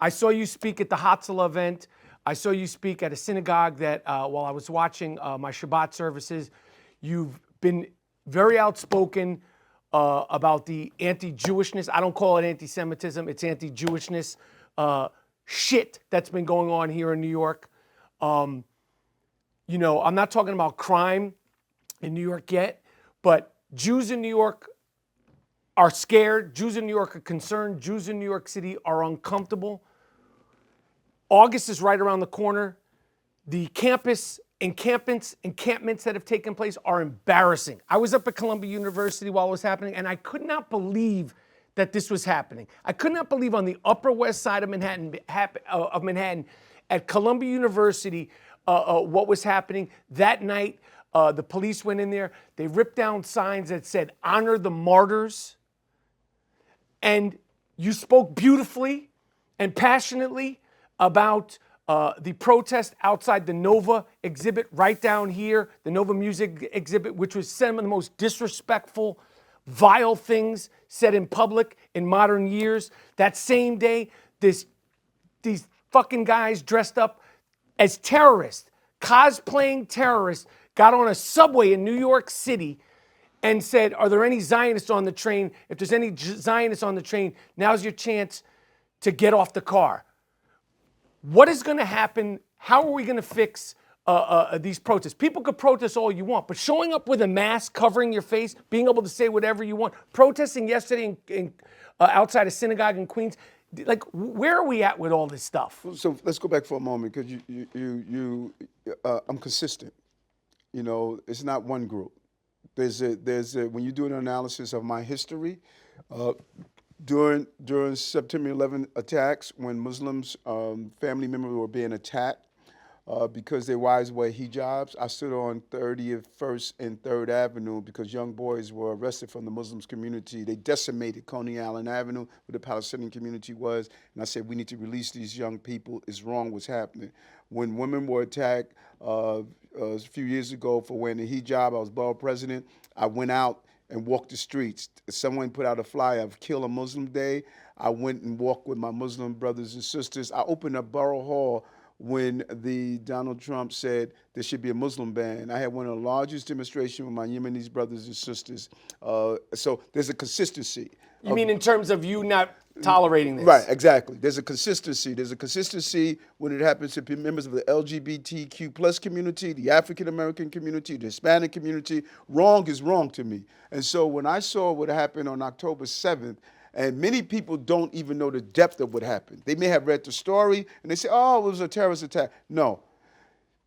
I saw you speak at the Hatzalah event. I saw you speak at a synagogue that while I was watching my Shabbat services. You've been very outspoken about the anti-Jewishness. I don't call it anti-Semitism. It's anti-Jewishness shit that's been going on here in New York. I'm not talking about crime in New York yet, but Jews in New York are scared. Jews in New York are concerned. Jews in New York City are uncomfortable. August is right around the corner. The campus encampments that have taken place are embarrassing. I was up at Columbia University while it was happening, and I could not believe that this was happening. I could not believe on the Upper West Side of Manhattan, at Columbia University, what was happening. That night, the police went in there. They ripped down signs that said, "Honor the martyrs." And you spoke beautifully and passionately about the protest outside the Nova exhibit right down here, the Nova Music exhibit, which was some of the most disrespectful, vile things said in public in modern years. That same day, these fucking guys dressed up as terrorists, cosplaying terrorists, got on a subway in New York City and said, "Are there any Zionists on the train? If there's any Zionists on the train, now's your chance to get off the car." What is going to happen? How are we going to fix these protests? People could protest all you want, but showing up with a mask covering your face, being able to say whatever you want, protesting yesterday outside a synagogue in Queens, like, where are we at with all this stuff? So let's go back for a moment, because I'm consistent. It's not one group. When you do an analysis of my history, during September 11 attacks, when Muslims, family members were being attacked because their wives wear hijabs, I stood on 30th, 1st, and 3rd Avenue because young boys were arrested from the Muslim community. They decimated Coney Island Avenue, where the Palestinian community was, and I said, we need to release these young people. It's wrong what's happening. When women were attacked a few years ago for wearing a hijab, I was borough president, I went out and walked the streets. Someone put out a flyer of Kill a Muslim Day. I went and walked with my Muslim brothers and sisters. I opened up Borough Hall when Donald Trump said there should be a Muslim ban. I had one of the largest demonstrations with my Yemenis brothers and sisters. So there's a consistency. You mean in terms of you not tolerating this? Right, exactly. There's a consistency. There's a consistency when it happens to members of the LGBTQ plus community, the African American community, the Hispanic community. Wrong is wrong to me. And so when I saw what happened on October 7th, and many people don't even know the depth of what happened. They may have read the story and they say, oh, it was a terrorist attack. No.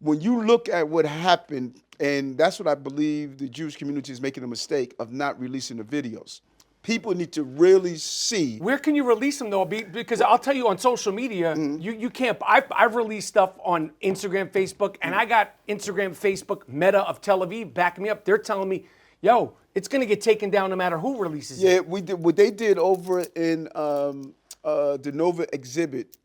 When you look at what happened, and that's what I believe the Jewish community is making a mistake of not releasing the videos. People need to really see. Where can you release them though? Because I'll tell you, on social media, you can't. I've released stuff on Instagram, Facebook, and I got Instagram, Facebook, Meta of Tel Aviv backing me up. They're telling me, yo, it's going to get taken down no matter who releases it. Yeah, we did what they did over in the Nova exhibit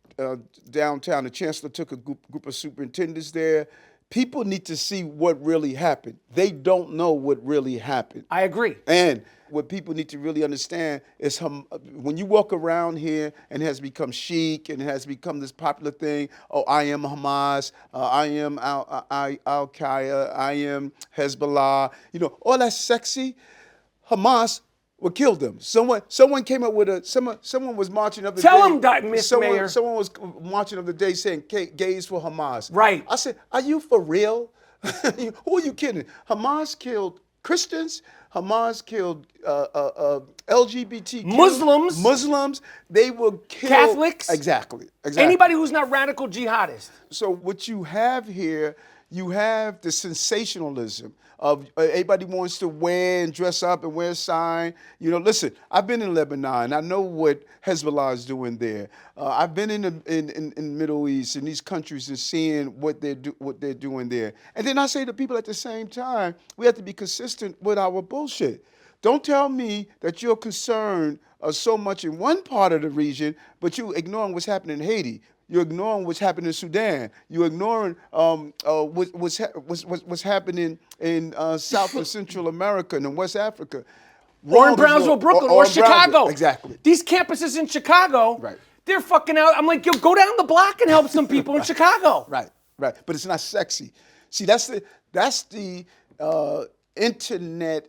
downtown. The chancellor took a group of superintendents there. People need to see what really happened. They don't know what really happened. I agree. And what people need to really understand is when you walk around here and it has become chic and it has become this popular thing, oh, I am Hamas, I am Al-Qaeda, I am Hezbollah, all that's sexy. Hamas would kill them. Someone came up with someone was marching up the day. Tell them that, Mr. Mayor. Someone was marching up the day saying gays for Hamas. Right. I said, are you for real? Who are you kidding? Hamas killed Christians. Hamas killed LGBTQ. Muslims. They will kill Catholics. Exactly. Anybody who's not radical jihadist. So what you have here, you have the sensationalism of everybody wants to wear and dress up and wear a sign. Listen, I've been in Lebanon. I know what Hezbollah is doing there. I've been in the Middle East, in these countries, and seeing what they're doing there. And then I say to people at the same time, we have to be consistent with our bullshit. Don't tell me that you're concerned so much in one part of the region, but you're ignoring what's happening in Haiti. You're ignoring what's happening in Sudan. You're ignoring what's happening in South and Central America and in West Africa. Or in Brownsville, Brooklyn, or Chicago. Exactly. These campuses in Chicago, right. They're fucking out. I'm like, yo, go down the block and help some people in Chicago. Right. But it's not sexy. See, that's the internet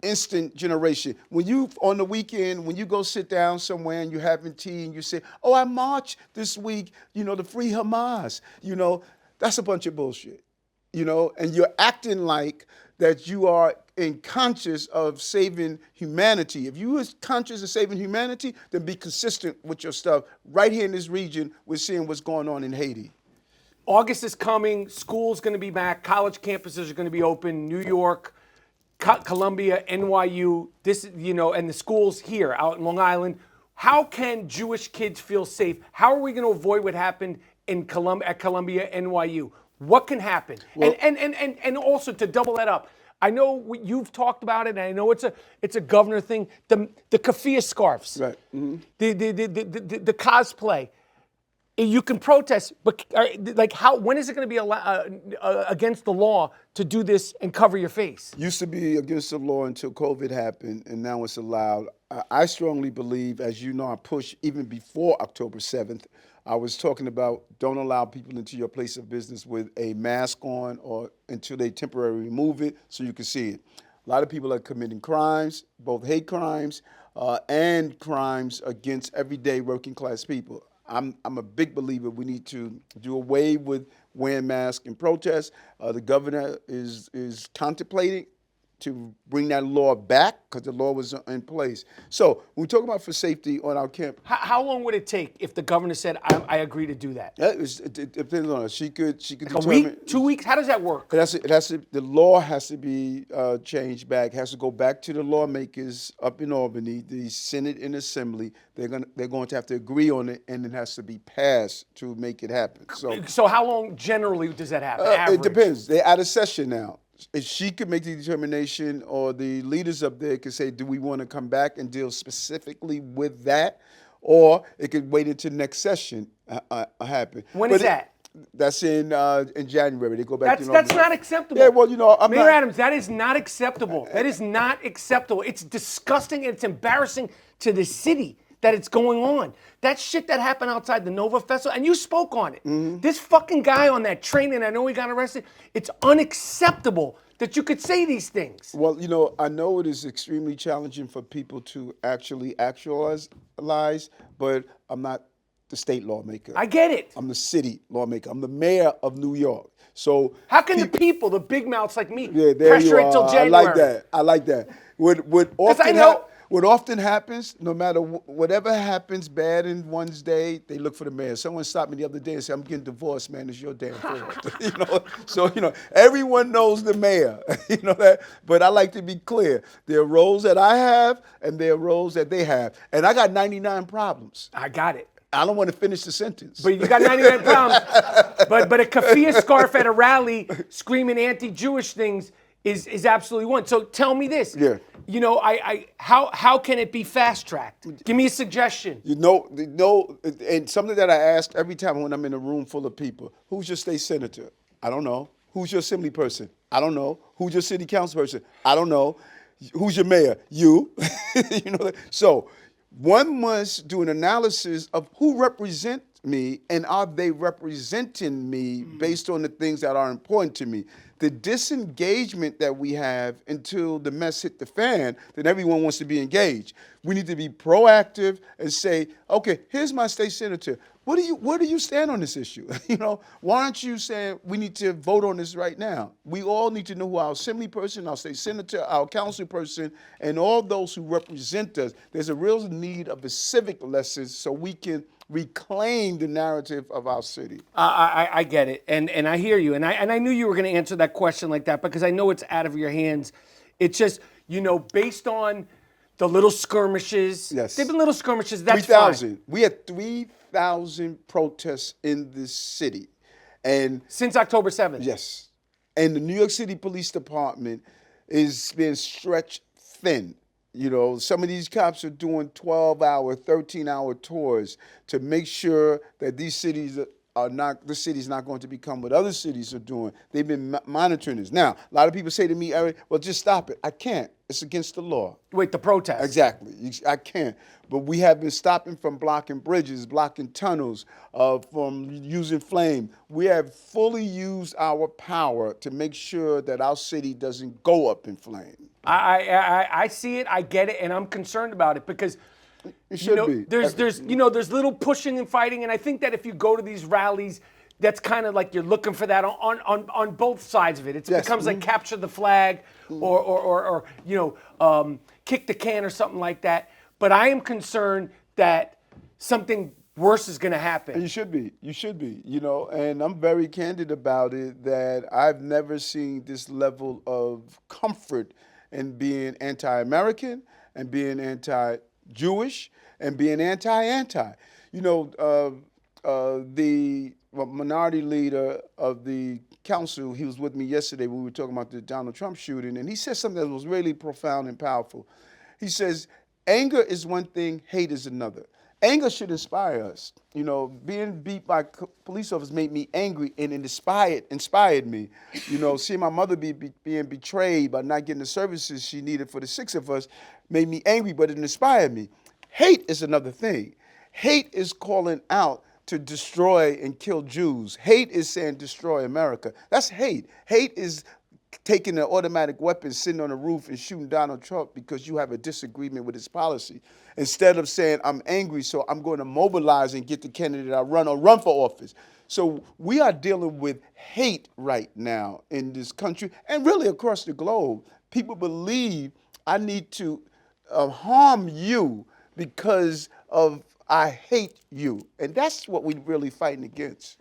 instant generation. When you on the weekend, when you go sit down somewhere and you're having tea and you say, "Oh, I marched this week, to free Hamas," that's a bunch of bullshit. And you're acting like that you are conscious of saving humanity. If you are conscious of saving humanity, then be consistent with your stuff. Right here in this region, we're seeing what's going on in Haiti. August is coming. School's going to be back. College campuses are going to be open. New York, Columbia, NYU, and the schools here out in Long Island. How can Jewish kids feel safe? How are we going to avoid what happened at Columbia, NYU? What can happen? Well, and also to double that up, I know you've talked about it, and I know it's a governor thing. The keffiyeh scarves, right? Mm-hmm. The cosplay. You can protest, but when is it going to be against the law to do this and cover your face? Used to be against the law until COVID happened, and now it's allowed. I strongly believe, as you know, I pushed even before October 7th. I was talking about don't allow people into your place of business with a mask on or until they temporarily remove it so you can see it. A lot of people are committing crimes, both hate crimes and crimes against everyday working class people. I'm a big believer we need to do away with wearing masks in protest. The governor is contemplating to bring that law back because the law was in place. So when we talk about for safety on our campus. How long would it take if the governor said, I agree to do that? It depends on her. She could like a week, 2 weeks? How does that work? The law has to be changed back. It has to go back to the lawmakers up in Albany, the Senate and Assembly. They're going to have to agree on it, and it has to be passed to make it happen. So how long generally does that happen? It depends. They're out of session now. If she could make the determination, or the leaders up there could say, do we want to come back and deal specifically with that? Or it could wait until next session happen. When is that? That's in January. They go back. That's not acceptable. Yeah, well, Mayor Adams, that is not acceptable. That is not acceptable. It's disgusting and it's embarrassing to the city that it's going on. That shit that happened outside the Nova Festival, and you spoke on it. Mm-hmm. This fucking guy on that train, and I know he got arrested, it's unacceptable that you could say these things. Well, I know it is extremely challenging for people to actually actualize, but I'm not the state lawmaker. I get it. I'm the city lawmaker. I'm the mayor of New York. So how can the people, the big mouths like me, there pressure you are. it till January? I like that. What often happens, no matter whatever happens bad in one's day, they look for the mayor. Someone stopped me the other day and said, "I'm getting divorced, man. It's your damn fault." So everyone knows the mayor. That. But I like to be clear. There are roles that I have, and there are roles that they have, and I got 99 problems. I got it. I don't want to finish the sentence. But you got 99 problems. But a keffiyeh scarf at a rally screaming anti-Jewish things is absolutely one. So tell me this. Yeah. How can it be fast-tracked? Give me a suggestion. And something that I ask every time when I'm in a room full of people, who's your state senator? I don't know. Who's your assembly person? I don't know. Who's your city council person? I don't know. Who's your mayor? You. So one must do an analysis of who represents me and are they representing me based on the things that are important to me. The disengagement that we have until the mess hit the fan, then everyone wants to be engaged. We need to be proactive and say, okay, here's my state senator. Where do you stand on this issue? Why aren't you saying we need to vote on this right now? We all need to know who our assembly person, our state senator, our council person, and all those who represent us. There's a real need of a civic lesson so we can reclaim the narrative of our city. I get it, and I hear you, and I knew you were going to answer that question like that because I know it's out of your hands. It's just, based on the little skirmishes. Yes. They've been little skirmishes. That's 3,000. We had 3,000 protests in this city, and since October 7th. Yes, and the New York City Police Department is being stretched thin. Some of these cops are doing 12-hour, 13-hour tours to make sure that these cities are not, this city's not going to become what other cities are doing. They've been monitoring this. Now, a lot of people say to me, Eric, well, just stop it. I can't. It's against the law. Wait, the protest. Exactly. I can't. But we have been stopping from blocking bridges, blocking tunnels, from using flame. We have fully used our power to make sure that our city doesn't go up in flame. I see it, I get it, and I'm concerned about it because It should be. there's little pushing and fighting, and I think that if you go to these rallies, that's kind of like you're looking for that on both sides of it. It becomes like capture the flag or kick the can or something like that. But I am concerned that something worse is going to happen. And you should be. You should be. And I'm very candid about it that I've never seen this level of comfort in being anti-American and being anti-Jewish and being anti-anti. The minority leader of the council, he was with me yesterday when we were talking about the Donald Trump shooting, and he said something that was really profound and powerful. He says, anger is one thing, hate is another. Anger should inspire us. Being beat by police officers made me angry, and it inspired me. Seeing my mother being betrayed by not getting the services she needed for the 6 of us made me angry, but it inspired me. Hate is another thing. Hate is calling out to destroy and kill Jews. Hate is saying destroy America. That's hate. Hate is taking an automatic weapon, sitting on the roof and shooting Donald Trump because you have a disagreement with his policy. Instead of saying, I'm angry, so I'm going to mobilize and get the candidate I run or run for office. So we are dealing with hate right now in this country and really across the globe. People believe I need to harm you because of I hate you. And that's what we're really fighting against.